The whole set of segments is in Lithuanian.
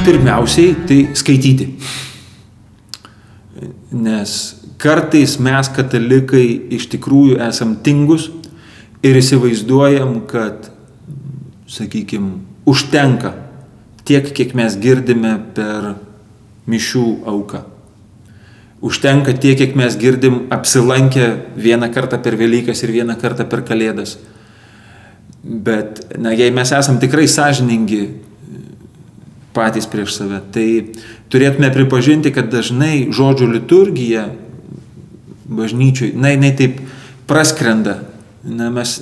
pirmiausiai tai skaityti. Nes kartais mes, katalikai, iš tikrųjų esam tingus ir įsivaizduojam, kad, sakykime, užtenka tiek, kiek mes girdime per mišių auką. Užtenka tiek, kiek mes girdim apsilankę vieną kartą per Velykas ir vieną kartą per Kalėdas. Bet, jei mes esam tikrai sąžiningi patys prieš save, tai turėtume pripažinti, kad dažnai žodžio liturgija bažnyčioj, jinai taip praskrenda. Mes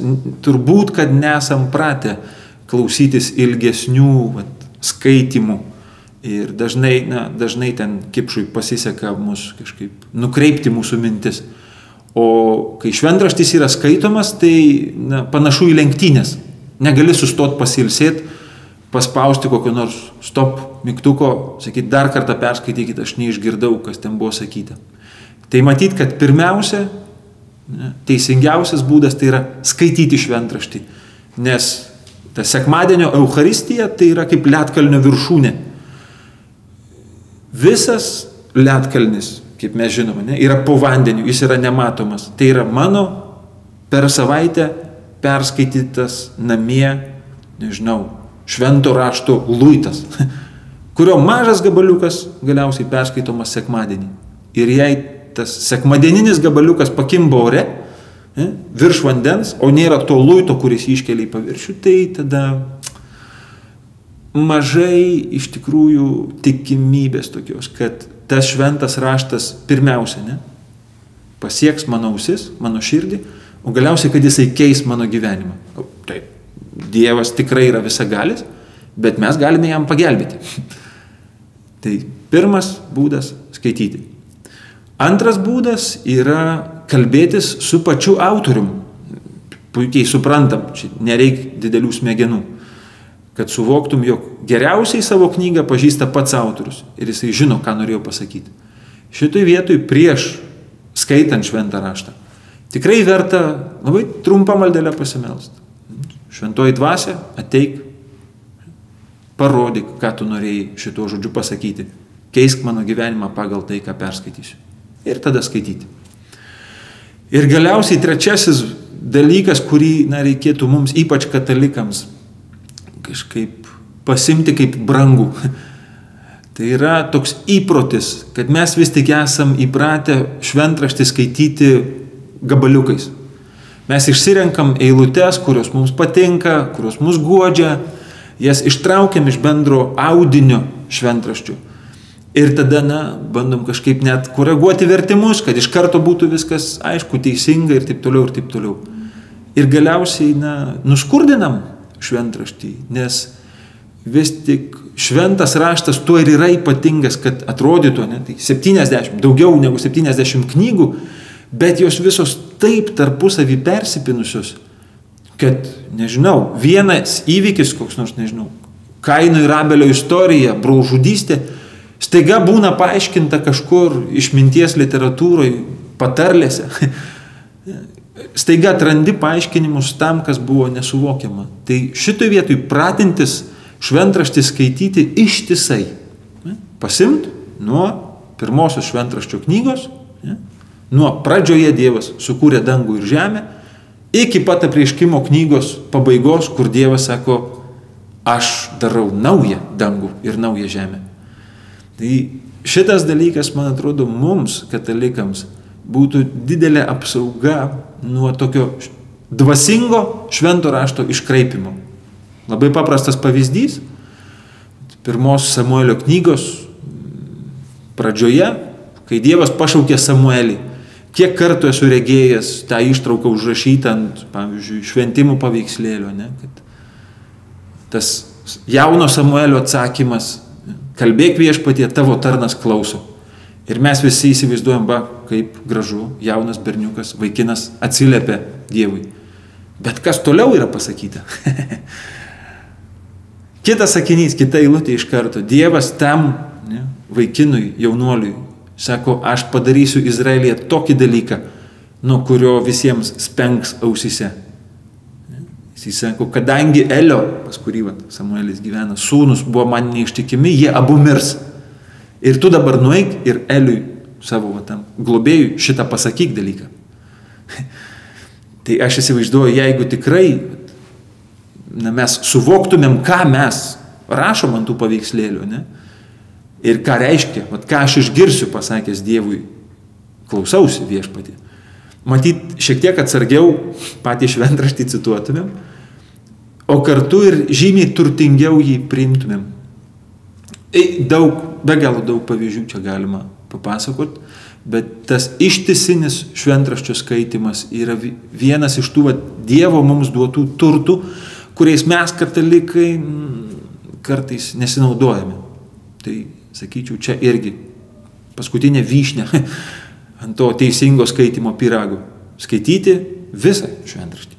turbūt, kad nesam pratę klausytis ilgesnių skaitimų ir dažnai ten kipšui pasiseka mus kažkaip nukreipti mūsų mintis. O kai šventraštis yra skaitomas, tai panašu į lenktynės. Negali sustot pasilsėti, paspausti kokio nors stop mygtuko, sakyti, dar kartą perskaitykite, aš neišgirdau, kas ten buvo sakyta. Tai matyt, kad pirmiausia, teisingiausias būdas tai yra skaityti šventraštį, nes ta sekmadienio Eucharistija tai yra kaip ledkalnio viršūnė. Visas ledkalnis, kaip mes žinome, yra po vandeniu, jis yra nematomas. Tai yra mano per savaitę perskaitytas namie, švento rašto luitas, kurio mažas gabaliukas galiausiai perskaitomas sekmadienį. Ir jei tas sekmadieninis gabaliukas pakimba ore, virš vandens, o nėra to luito, kuris iškelia į paviršių, tai tada mažai iš tikrųjų tikimybės tokios, kad tas šventas raštas pirmiausia, pasieks mano ausis, mano širdį, o galiausiai, kad jisai keis mano gyvenimą. Taip, Dievas tikrai yra visagalis, bet mes galime jam pagelbėti. Tai pirmas būdas – skaityti. Antras būdas yra kalbėtis su pačiu autorium. Puikiai suprantam, nereikia didelių smegenų, kad suvoktum, jog geriausiai savo knygą pažįsta pats autorius ir jisai žino, ką norėjo pasakyti. Šitoj vietoj prieš skaitant šventą raštą tikrai verta labai trumpą maldelę pasimelsti. Šventoji dvasia, ateik, parodyk, ką tu norėjai šituo žodžiu pasakyti. Keisk mano gyvenimą pagal tai, ką perskaitysiu. Ir tada skaityti. Ir galiausiai trečiasis dalykas, kurį reikėtų mums, ypač katalikams, kažkaip pasimti kaip brangų. Tai yra toks įprotis, kad mes vis tik esam įpratę šventraštį skaityti gabaliukais. Mes išsirenkam eilutes, kurios mums patinka, kurios mus guodžia, jas ištraukiam iš bendro audinio šventraščių. Ir tada, bandom kažkaip net koreguoti vertimus, kad iš karto būtų viskas aišku, teisinga ir taip toliau, ir taip toliau. Ir galiausiai, nuskurdinam šventraštį, nes vis tik šventas raštas tuo ir yra ypatingas, kad atrodytų, tai 70, daugiau negu 70 knygų, bet jos visos taip tarpusavį persipinusios, kad, vienas įvykis, koks nors, Kaino ir Abelio istorija, brolžudystė, staiga būna paaiškinta kažkur išminties literatūroje, patarlėse. Staiga atrandi paaiškinimus tam, kas buvo nesuvokiama. Tai šitoj vietoj pratintis šventraštį skaityti ištisai. Pasimt nuo pirmosios šventraščio knygos, nuo pradžioje Dievas sukūrė dangų ir žemę, iki pat apreiškimo knygos pabaigos, kur Dievas sako, aš darau naują dangų ir naują žemę. Tai šitas dalykas, man atrodo, mums, katalikams, būtų didelė apsauga nuo tokio dvasingo švento rašto iškraipimo. Labai paprastas pavyzdys. Pirmos Samuelio knygos pradžioje, kai Dievas pašaukė Samuelį, kiek kartų esu regėjęs tą ištrauką užrašytą ant, pavyzdžiui, šventimų paveikslėlio, kad tas jauno Samuelio atsakymas, kalbėk viešpatie, tavo tarnas klauso. Ir mes visi įsivaizduojam, kaip gražu, jaunas berniukas, vaikinas atsiliepia Dievui. Bet kas toliau yra pasakyta? Kitas sakinys, kita eilutė iš karto. Dievas tam vaikinui, jaunuoliui, sako, aš padarysiu Izraelyje tokį dalyką, nuo kurio visiems spengs ausyse. Jis Jis sako, kadangi Elio, pas kurį Samuelis gyvena, sūnus buvo man neištikimi, jie abu mirs. Ir tu dabar nueik ir Eliui savo tam globėjui šitą pasakyk dalyką. Tai aš įsivaizduoju, jeigu tikrai mes suvoktumėm, ką mes rašom ant tų paveikslėlių, ne? Ir ką reiškia, ką aš išgirsiu pasakęs Dievui, klausausi viešpatį. Matyt, šiek tiek atsargiau patį šventraštį cituotumėm, o kartu ir žymiai turtingiau jį priimtumėm. Be galo daug pavyzdžių čia galima papasakot, bet tas ištisinis šventraščio skaitimas yra vienas iš tų Dievo mums duotų turtų, kuriais mes katalikai kartais nesinaudojame. Tai, sakyčiau, čia irgi paskutinė vyšnia ant to teisingo skaitimo pyrago. Skaityti visą šventraštį.